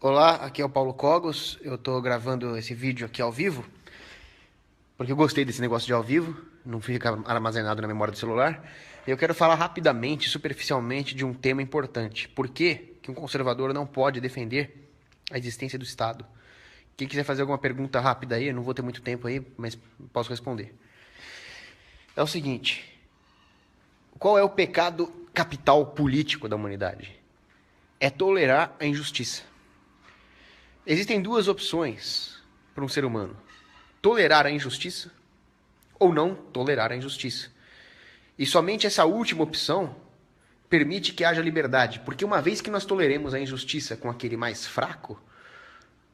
Olá, aqui é o Paulo Cogos. Eu tô gravando esse vídeo aqui ao vivo, porque eu gostei desse negócio de ao vivo, não fica armazenado na memória do celular. Eu quero falar rapidamente, superficialmente, de um tema importante. Por que que um conservador não pode defender a existência do Estado? Quem quiser fazer alguma pergunta rápida aí, eu não vou ter muito tempo aí, mas posso responder. É o seguinte: qual é o pecado capital político da humanidade? É tolerar a injustiça. Existem duas opções para um ser humano: tolerar a injustiça ou não tolerar a injustiça. E somente essa última opção permite que haja liberdade, porque uma vez que nós toleremos a injustiça com aquele mais fraco,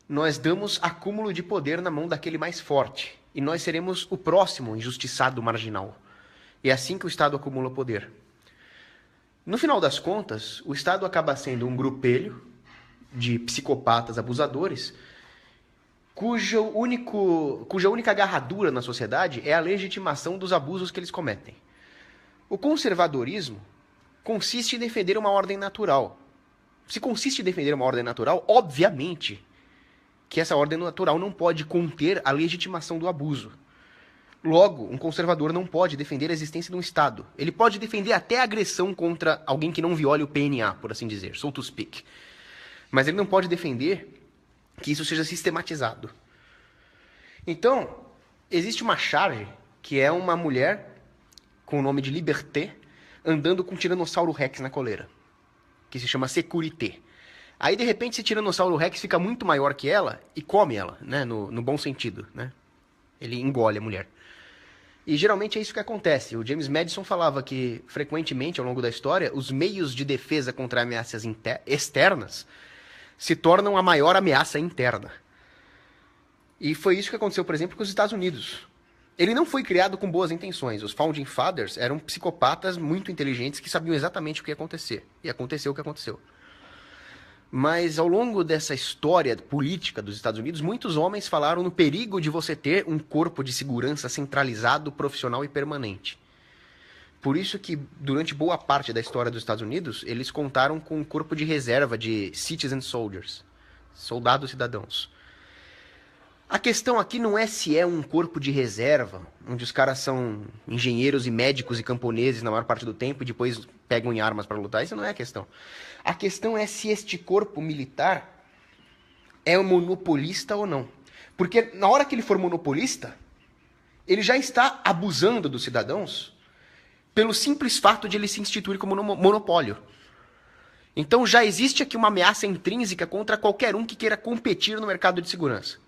nós damos acúmulo de poder na mão daquele mais forte, e nós seremos o próximo injustiçado marginal. E é assim que o Estado acumula poder. No final das contas, o Estado acaba sendo um grupelho de psicopatas abusadores cuja única agarradura na sociedade é a legitimação dos abusos que eles cometem. O conservadorismo consiste em defender uma ordem natural. Se consiste em defender uma ordem natural, obviamente que essa ordem natural não pode conter a legitimação do abuso. Logo, um conservador não pode defender a existência de um Estado. Ele pode defender até a agressão contra alguém que não viole o PNA, por assim dizer, so to speak. Mas ele não pode defender que isso seja sistematizado. Então, existe uma charge que é uma mulher com o nome de Liberté andando com um Tiranossauro Rex na coleira, que se chama Sécurité. Aí, de repente, esse Tiranossauro Rex fica muito maior que ela e come ela, né? No bom sentido, né? Ele engole a mulher. E geralmente é isso que acontece. O James Madison falava que, frequentemente, ao longo da história, os meios de defesa contra ameaças externas se tornam a maior ameaça interna. E foi isso que aconteceu, por exemplo, com os Estados Unidos. Ele não foi criado com boas intenções. Os Founding Fathers eram psicopatas muito inteligentes que sabiam exatamente o que ia acontecer. E aconteceu o que aconteceu. Mas ao longo dessa história política dos Estados Unidos, muitos homens falaram no perigo de você ter um corpo de segurança centralizado, profissional e permanente. Por isso que, durante boa parte da história dos Estados Unidos, eles contaram com um corpo de reserva de citizen soldiers, soldados cidadãos. A questão aqui não é se é um corpo de reserva, onde os caras são engenheiros e médicos e camponeses na maior parte do tempo e depois pegam em armas para lutar. Isso não é a questão. A questão é se este corpo militar é um monopolista ou não. Porque na hora que ele for monopolista, ele já está abusando dos cidadãos pelo simples fato de ele se instituir como monopólio. Então já existe aqui uma ameaça intrínseca contra qualquer um que queira competir no mercado de segurança.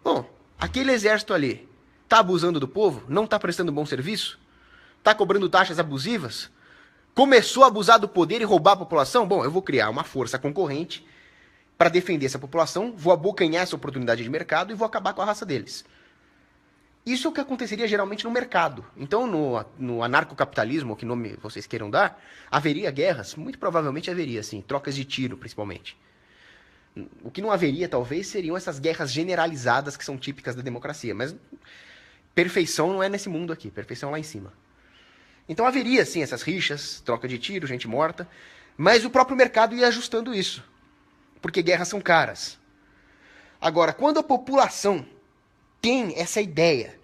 Bom, aquele exército ali está abusando do povo? Não está prestando bom serviço? Está cobrando taxas abusivas? Começou a abusar do poder e roubar a população? Bom, eu vou criar uma força concorrente para defender essa população, vou abocanhar essa oportunidade de mercado e vou acabar com a raça deles. Isso é o que aconteceria geralmente no mercado. Então, no anarcocapitalismo, que nome vocês queiram dar, haveria guerras? Muito provavelmente haveria, sim. Trocas de tiro, principalmente. O que não haveria, talvez, seriam essas guerras generalizadas que são típicas da democracia. Mas perfeição não é nesse mundo aqui. Perfeição é lá em cima. Então haveria, sim, essas rixas, troca de tiro, gente morta. Mas o próprio mercado ia ajustando isso. Porque guerras são caras. Agora, quando a população tem essa ideia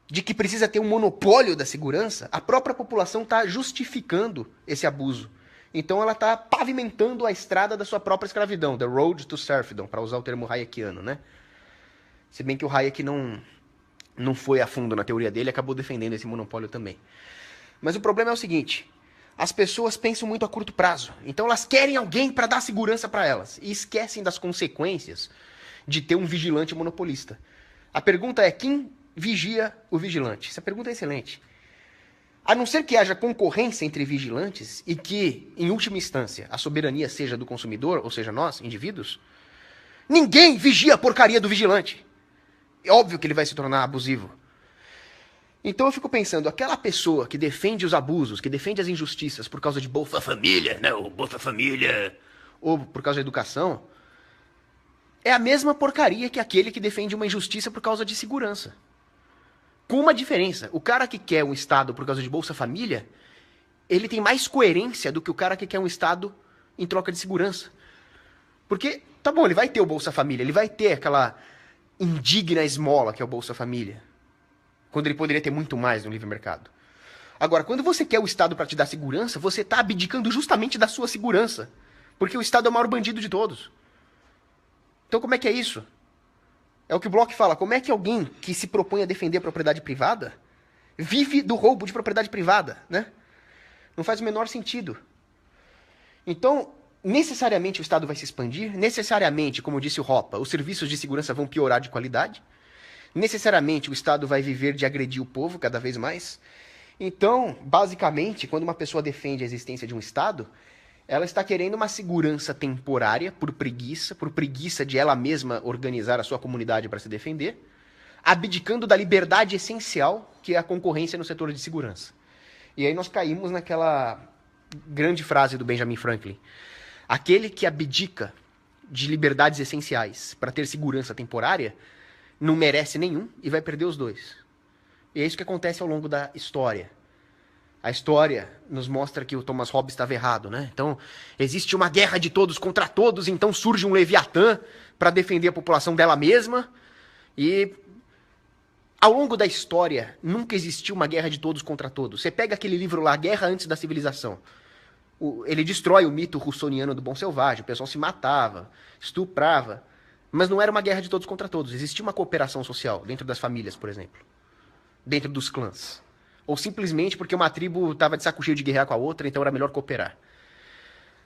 de que precisa ter um monopólio da segurança, a própria população está justificando esse abuso. Então ela está pavimentando a estrada da sua própria escravidão, the road to serfdom, para usar o termo hayekiano, né? Se bem que o Hayek não foi a fundo na teoria dele, acabou defendendo esse monopólio também. Mas o problema é o seguinte: as pessoas pensam muito a curto prazo. Então elas querem alguém para dar segurança para elas e esquecem das consequências de ter um vigilante monopolista. A pergunta é: quem vigia o vigilante? Essa pergunta é excelente. A não ser que haja concorrência entre vigilantes e que, em última instância, a soberania seja do consumidor, ou seja, nós, indivíduos, ninguém vigia a porcaria do vigilante. É óbvio que ele vai se tornar abusivo. Então eu fico pensando, aquela pessoa que defende os abusos, que defende as injustiças por causa de Bolsa Família, né, ou Bolsa Família, ou por causa da educação, é a mesma porcaria que aquele que defende uma injustiça por causa de segurança. Com uma diferença: o cara que quer um Estado por causa de Bolsa Família, ele tem mais coerência do que o cara que quer um Estado em troca de segurança. Porque, tá bom, ele vai ter o Bolsa Família, ele vai ter aquela indigna esmola que é o Bolsa Família, quando ele poderia ter muito mais no livre mercado. Agora, quando você quer o Estado para te dar segurança, você está abdicando justamente da sua segurança. Porque o Estado é o maior bandido de todos. Então como é que é isso? É o que o Bloch fala. Como é que alguém que se propõe a defender a propriedade privada vive do roubo de propriedade privada, né? Não faz o menor sentido. Então, necessariamente o Estado vai se expandir. Necessariamente, como disse o Ropa, os serviços de segurança vão piorar de qualidade. Necessariamente o Estado vai viver de agredir o povo cada vez mais. Então, basicamente, quando uma pessoa defende a existência de um Estado, ela está querendo uma segurança temporária por preguiça de ela mesma organizar a sua comunidade para se defender, abdicando da liberdade essencial que é a concorrência no setor de segurança. E aí nós caímos naquela grande frase do Benjamin Franklin: aquele que abdica de liberdades essenciais para ter segurança temporária não merece nenhum e vai perder os dois. E é isso que acontece ao longo da história. A história nos mostra que o Thomas Hobbes estava errado, né? Então, existe uma guerra de todos contra todos, então surge um Leviatã para defender a população dela mesma. E ao longo da história, nunca existiu uma guerra de todos contra todos. Você pega aquele livro lá, Guerra Antes da Civilização. Ele destrói o mito russoniano do bom selvagem. O pessoal se matava, estuprava. Mas não era uma guerra de todos contra todos. Existia uma cooperação social dentro das famílias, por exemplo. Dentro dos clãs. Ou simplesmente porque uma tribo estava de saco cheio de guerrear com a outra, então era melhor cooperar.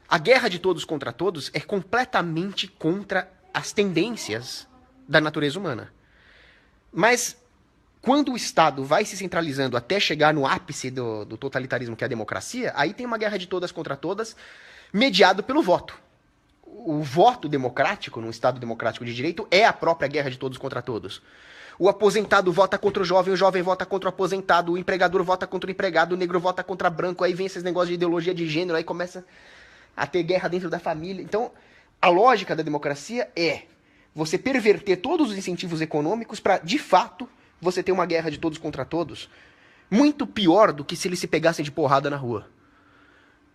A guerra de todos contra todos é completamente contra as tendências da natureza humana. Mas quando o Estado vai se centralizando até chegar no ápice do totalitarismo, que é a democracia, aí tem uma guerra de todas contra todas, mediado pelo voto. O voto democrático, num Estado democrático de direito, é a própria guerra de todos contra todos. O aposentado vota contra o jovem vota contra o aposentado, o empregador vota contra o empregado, o negro vota contra branco, aí vem esses negócios de ideologia de gênero, aí começa a ter guerra dentro da família. Então, a lógica da democracia é você perverter todos os incentivos econômicos para, de fato, você ter uma guerra de todos contra todos, muito pior do que se eles se pegassem de porrada na rua.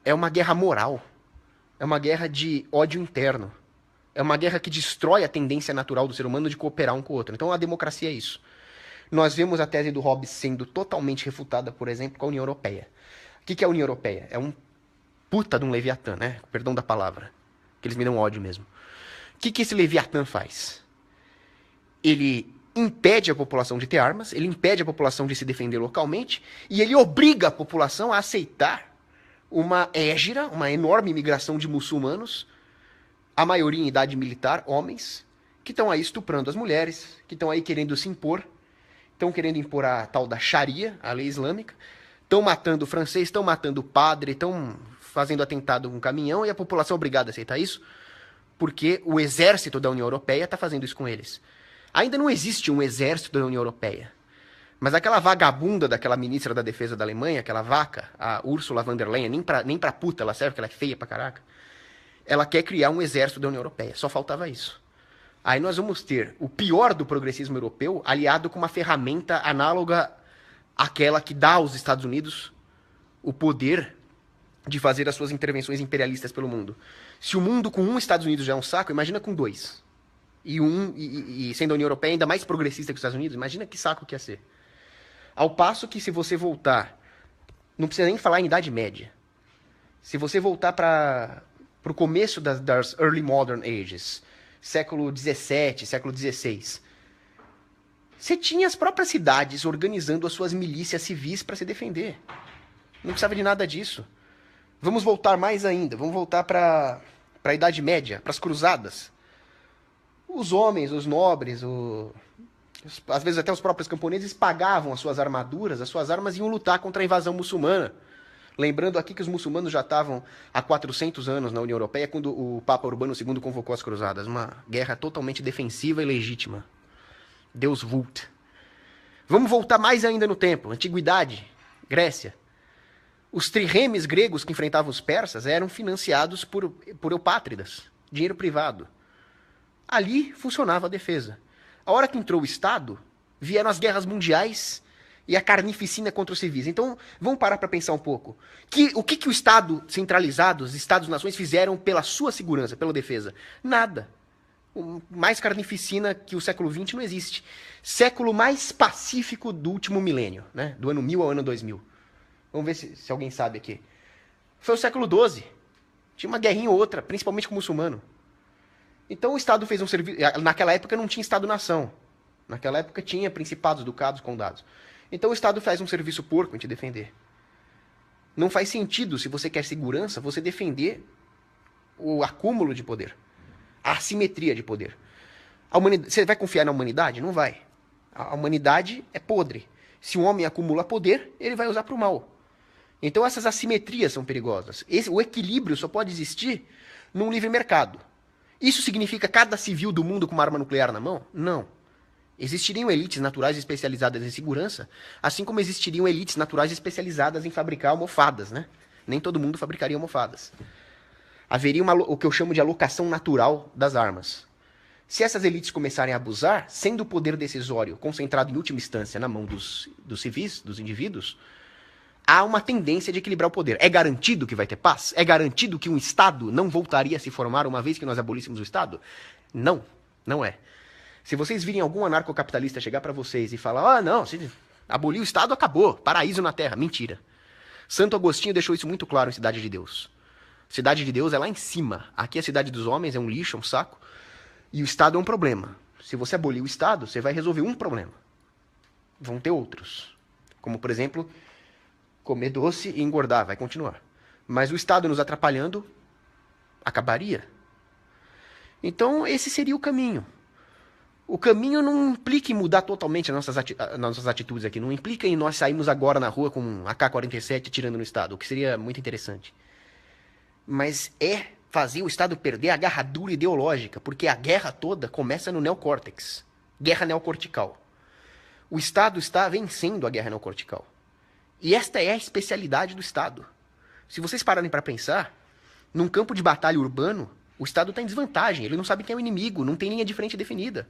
É uma guerra moral. É uma guerra de ódio interno. É uma guerra que destrói a tendência natural do ser humano de cooperar um com o outro. Então a democracia é isso. Nós vemos a tese do Hobbes sendo totalmente refutada, por exemplo, com a União Europeia. O que é a União Europeia? É um puta de um Leviatã, né? Perdão da palavra. Que eles me dão ódio mesmo. O que esse Leviatã faz? Ele impede a população de ter armas, ele impede a população de se defender localmente, e ele obriga a população a aceitar uma hégira, uma enorme imigração de muçulmanos, a maioria em idade militar, homens, que estão aí estuprando as mulheres, que estão aí querendo se impor, estão querendo impor a tal da Sharia, a lei islâmica, estão matando o francês, estão matando o padre, estão fazendo atentado com um caminhão, e a população é obrigada a aceitar isso, porque o exército da União Europeia está fazendo isso com eles. Ainda não existe um exército da União Europeia, mas aquela vagabunda daquela ministra da Defesa da Alemanha, aquela vaca, a Ursula von der Leyen, nem pra puta ela serve, porque ela é feia pra caraca, ela quer criar um exército da União Europeia. Só faltava isso. Aí nós vamos ter o pior do progressismo europeu aliado com uma ferramenta análoga àquela que dá aos Estados Unidos o poder de fazer as suas intervenções imperialistas pelo mundo. Se o mundo com um Estados Unidos já é um saco, imagina com dois. E sendo a União Europeia ainda mais progressista que os Estados Unidos, imagina que saco que ia ser. Ao passo que se você voltar, não precisa nem falar em Idade Média, se você voltar para o começo das Early Modern Ages, século XVII, século XVI, você tinha as próprias cidades organizando as suas milícias civis para se defender. Não precisava de nada disso. Vamos voltar mais ainda, vamos voltar para a Idade Média, para as cruzadas. Os homens, os nobres, às vezes até os próprios camponeses pagavam as suas armaduras, as suas armas e iam lutar contra a invasão muçulmana. Lembrando aqui que os muçulmanos já estavam há 400 anos na União Europeia quando o Papa Urbano II convocou as cruzadas. Uma guerra totalmente defensiva e legítima. Deus vult. Vamos voltar mais ainda no tempo. Antiguidade, Grécia. Os triremes gregos que enfrentavam os persas eram financiados por eupátridas, dinheiro privado. Ali funcionava a defesa. A hora que entrou o Estado, vieram as guerras mundiais e a carnificina contra os civis. Então, vamos parar para pensar um pouco. O que o Estado centralizado, os Estados-nações, fizeram pela sua segurança, pela defesa? Nada. Mais carnificina que o século XX não existe. Século mais pacífico do último milênio, né? Do ano 1000 ao ano 2000. Vamos ver se alguém sabe aqui. Foi o século XII. Tinha uma guerrinha ou outra, principalmente com o muçulmano. Então o Estado fez um serviço... Naquela época não tinha Estado-nação. Naquela época tinha principados, ducados, condados. Então o Estado faz um serviço porco em te defender. Não faz sentido, se você quer segurança, você defender o acúmulo de poder. A assimetria de poder. Você vai confiar na humanidade? Não vai. A humanidade é podre. Se um homem acumula poder, ele vai usar para o mal. Então essas assimetrias são perigosas. O equilíbrio só pode existir num livre mercado. Isso significa cada civil do mundo com uma arma nuclear na mão? Não. Existiriam elites naturais especializadas em segurança, assim como existiriam elites naturais especializadas em fabricar almofadas, né? Nem todo mundo fabricaria almofadas. Haveria o que eu chamo de alocação natural das armas. Se essas elites começarem a abusar, sendo o poder decisório concentrado em última instância na mão dos civis, dos indivíduos, há uma tendência de equilibrar o poder. É garantido que vai ter paz? É garantido que um Estado não voltaria a se formar uma vez que nós abolíssemos o Estado? Não, não é. Se vocês virem algum anarcocapitalista chegar para vocês e falar, não, se abolir o Estado, acabou, paraíso na Terra. Mentira. Santo Agostinho deixou isso muito claro em Cidade de Deus. Cidade de Deus é lá em cima. Aqui a cidade dos homens é um lixo, é um saco. E o Estado é um problema. Se você abolir o Estado, você vai resolver um problema. Vão ter outros. Como, por exemplo, comer doce e engordar, vai continuar. Mas o Estado nos atrapalhando, acabaria. Então, esse seria o caminho. O caminho não implica em mudar totalmente as nossas atitudes aqui. Não implica em nós sairmos agora na rua com um AK-47 atirando no Estado, o que seria muito interessante. Mas é fazer o Estado perder a agarradura ideológica, porque a guerra toda começa no neocórtex. Guerra neocortical. O Estado está vencendo a guerra neocortical. E esta é a especialidade do Estado. Se vocês pararem para pensar, num campo de batalha urbano, o Estado está em desvantagem. Ele não sabe quem é o inimigo, não tem linha de frente definida.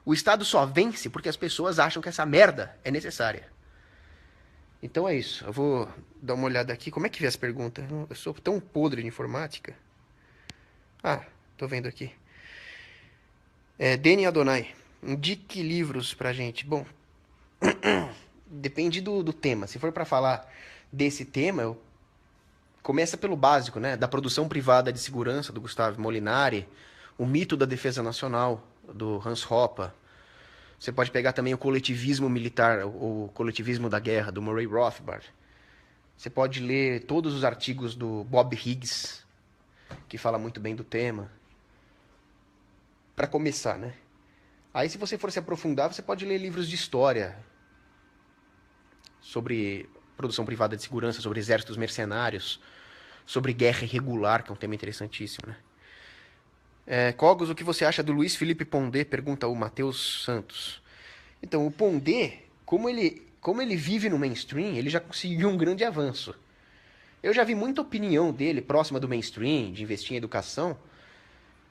O Estado só vence porque as pessoas acham que essa merda é necessária. Então é isso. Eu vou dar uma olhada aqui. Como é que vê as perguntas? Eu sou tão podre de informática. Ah, tô vendo aqui. Deni Adonai. Indique livros pra gente. Bom, depende do tema. Se for para falar desse tema, começa pelo básico, né? Da produção privada de segurança, do Gustavo Molinari. O mito da defesa nacional, do Hans Hoppe. Você pode pegar também o coletivismo militar, o coletivismo da guerra, do Murray Rothbard. Você pode ler todos os artigos do Bob Higgs, que fala muito bem do tema. Para começar, né? Aí, se você for se aprofundar, você pode ler livros de história sobre produção privada de segurança, sobre exércitos mercenários, sobre guerra irregular, que é um tema interessantíssimo, né? Cogos, o que você acha do Luiz Felipe Pondé? Pergunta o Matheus Santos. Então, o Pondé, como ele vive no mainstream, ele já conseguiu um grande avanço. Eu já vi muita opinião dele próxima do mainstream, de investir em educação,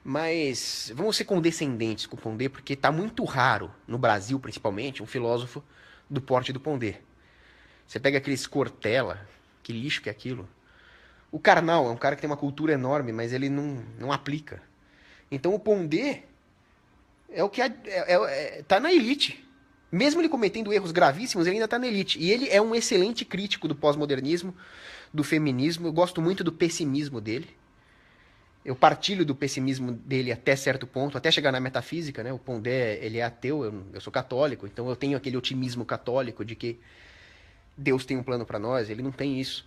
mas vamos ser condescendentes com o Pondé, porque está muito raro, no Brasil principalmente, um filósofo do porte do Pondé. Você pega aqueles Cortella, que lixo que é aquilo. O Karnal é um cara que tem uma cultura enorme, mas ele não aplica. Então o Pondé é o que tá na elite. Mesmo ele cometendo erros gravíssimos, ele ainda está na elite. E ele é um excelente crítico do pós-modernismo, do feminismo. Eu gosto muito do pessimismo dele. Eu partilho do pessimismo dele até certo ponto, até chegar na metafísica, né? O Pondé, ele é ateu, eu sou católico, então eu tenho aquele otimismo católico de que Deus tem um plano para nós. Ele não tem isso.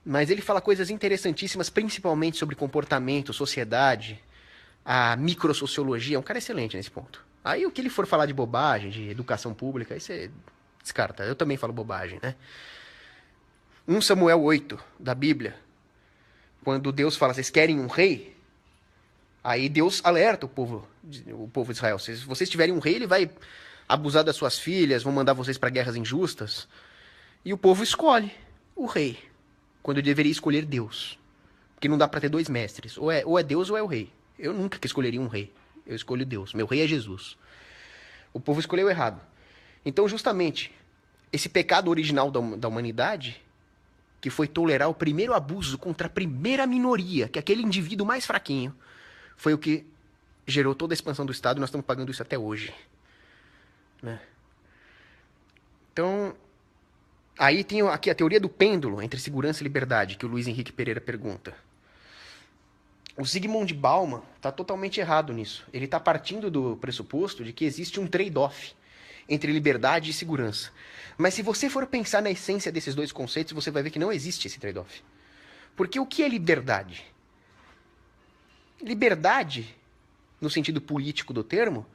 Mas ele fala coisas interessantíssimas, principalmente sobre comportamento, sociedade, a microsociologia. É um cara excelente nesse ponto. Aí o que ele for falar de bobagem, de educação pública, aí você descarta. Eu também falo bobagem, né? 1 Samuel 8, da Bíblia, quando Deus fala, vocês querem um rei? Aí Deus alerta o povo de Israel. Se vocês tiverem um rei, ele vai abusar das suas filhas, vão mandar vocês para guerras injustas. E o povo escolhe o rei, quando deveria escolher Deus. Porque não dá para ter dois mestres. Ou é Deus ou é o rei. Eu nunca que escolheria um rei. Eu escolho Deus. Meu rei é Jesus. O povo escolheu errado. Então, justamente, esse pecado original da humanidade, que foi tolerar o primeiro abuso contra a primeira minoria, que é aquele indivíduo mais fraquinho, foi o que gerou toda a expansão do Estado e nós estamos pagando isso até hoje. Né? Então, aí tem aqui a teoria do pêndulo entre segurança e liberdade, que o Luiz Henrique Pereira pergunta. O Zygmunt Bauman está totalmente errado nisso. Ele está partindo do pressuposto de que existe um trade-off entre liberdade e segurança. Mas se você for pensar na essência desses dois conceitos, você vai ver que não existe esse trade-off. Porque o que é liberdade? Liberdade, no sentido político do termo,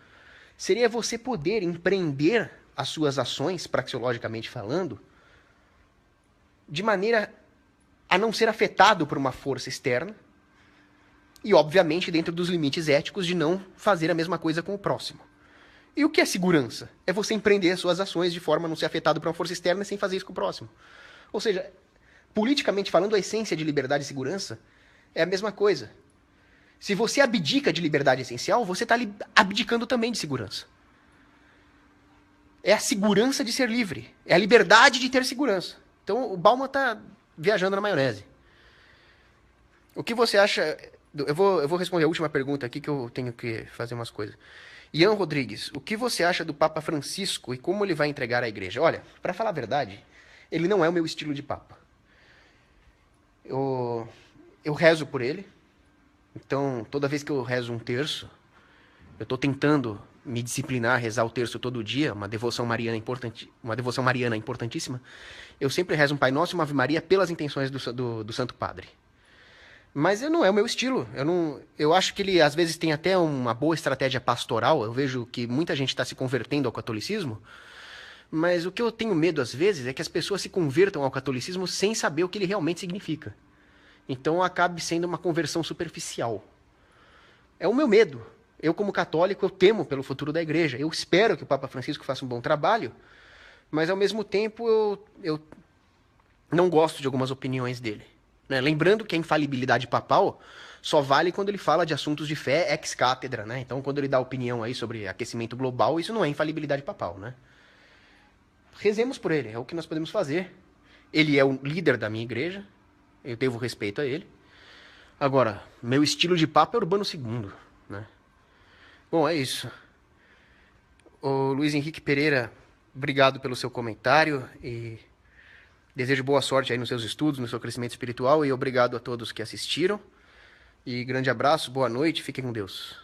seria você poder empreender as suas ações, praxeologicamente falando, de maneira a não ser afetado por uma força externa, e, obviamente, dentro dos limites éticos de não fazer a mesma coisa com o próximo. E o que é segurança? É você empreender as suas ações de forma a não ser afetado por uma força externa sem fazer isso com o próximo. Ou seja, politicamente falando, a essência de liberdade e segurança é a mesma coisa. Se você abdica de liberdade essencial, você está abdicando também de segurança. É a segurança de ser livre. É a liberdade de ter segurança. Então, o Bauman está viajando na maionese. O que você acha... Eu vou responder a última pergunta aqui, que eu tenho que fazer umas coisas. Ian Rodrigues, o que você acha do Papa Francisco e como ele vai entregar a igreja? Olha, para falar a verdade, ele não é o meu estilo de Papa. Eu rezo por ele. Então, toda vez que eu rezo um terço, eu estou tentando me disciplinar a rezar o terço todo dia, uma devoção mariana importantíssima. Eu sempre rezo um Pai Nosso e uma Ave Maria pelas intenções do Santo Padre. Mas não é o meu estilo. Eu acho que ele, às vezes, tem até uma boa estratégia pastoral. Eu vejo que muita gente está se convertendo ao catolicismo. Mas o que eu tenho medo, às vezes, é que as pessoas se convertam ao catolicismo sem saber o que ele realmente significa. Então, acabe sendo uma conversão superficial. É o meu medo. Eu, como católico, eu temo pelo futuro da igreja. Eu espero que o Papa Francisco faça um bom trabalho. Mas, ao mesmo tempo, eu não gosto de algumas opiniões dele. Né? Lembrando que a infalibilidade papal só vale quando ele fala de assuntos de fé ex cátedra, né? Então, quando ele dá opinião aí sobre aquecimento global, isso não é infalibilidade papal, né? Rezemos por ele, é o que nós podemos fazer. Ele é o líder da minha igreja, eu devo respeito a ele. Agora, meu estilo de papa é Urbano II, né? Bom, é isso. O Luiz Henrique Pereira, obrigado pelo seu comentário e desejo boa sorte aí nos seus estudos, no seu crescimento espiritual e obrigado a todos que assistiram. E grande abraço, boa noite, fiquem com Deus.